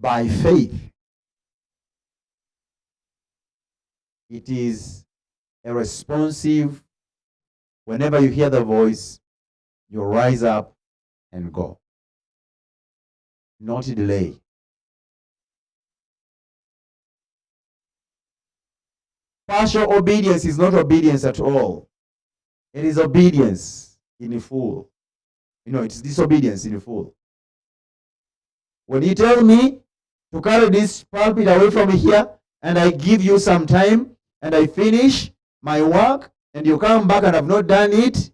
by faith. It is a responsive, whenever you hear the voice, you rise up and go. Not delay. Partial obedience is not obedience at all. It is obedience in full. It's disobedience in full. When you tell me to carry this pulpit away from here, and I give you some time, and I finish my work, and you come back and have not done it,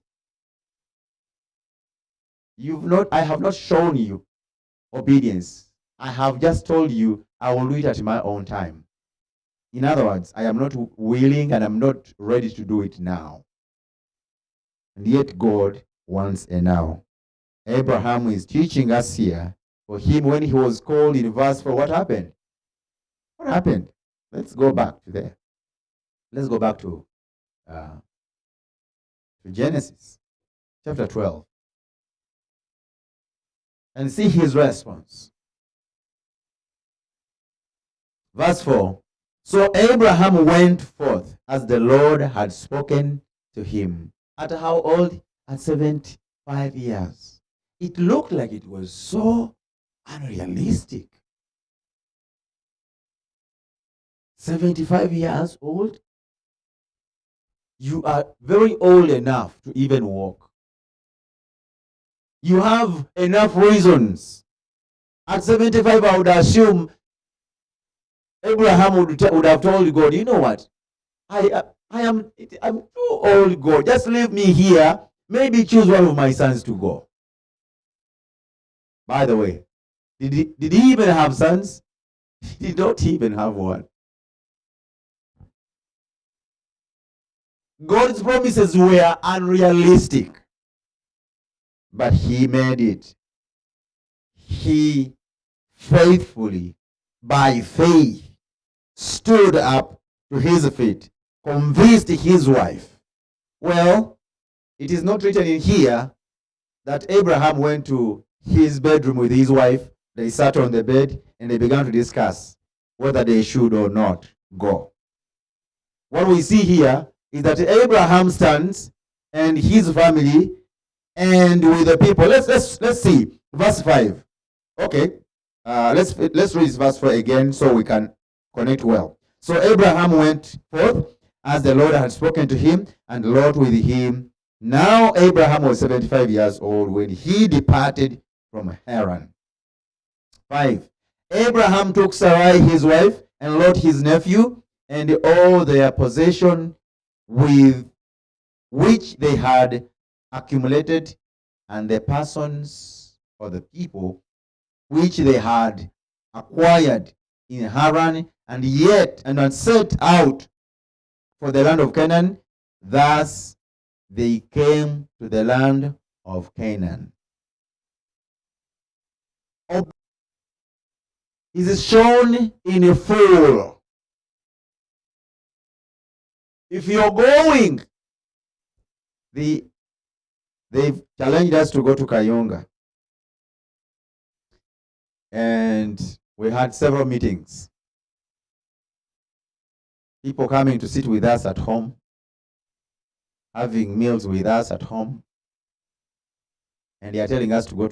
I have not shown you obedience. I have just told you I will do it at my own time. In other words, I am not willing and I'm not ready to do it now. And yet God wants a now. Abraham is teaching us here. For him, when he was called in verse 4, what happened? What happened? Let's go back to there. Let's go back to Genesis chapter 12 and see his response. Verse 4. So Abraham went forth as the Lord had spoken to him. At how old? At 75 years. It looked like it was so unrealistic. 75 years old? You are very old enough to even walk. You have enough reasons. At 75, I would assume Abraham would have told God, you know what? I'm too old, God. Just leave me here. Maybe choose one of my sons to go. By the way, did he even have sons? He did not even have one. God's promises were unrealistic, but he made it. He faithfully, by faith, stood up to his feet, convinced his wife. Well, it is not written in here that Abraham went to his bedroom with his wife. They sat on the bed and they began to discuss whether they should or not go. What we see here is that Abraham stands and his family and with the people. Let's see verse 5. Okay, let's read verse 4 again so we can connect well. So Abraham went forth as the Lord had spoken to him, and Lot with him. Now Abraham was 75 years old when he departed from Haran. 5. Abraham took Sarai his wife and Lot his nephew and all their possession with which they had accumulated, and the persons or the people which they had acquired in Haran, and had set out for the land of Canaan. Thus they came to the land of Canaan. Is shown in a full. If you're going, they've challenged us to go to Kayonga. And we had several meetings. People coming to sit with us at home, having meals with us at home. And they are telling us to go to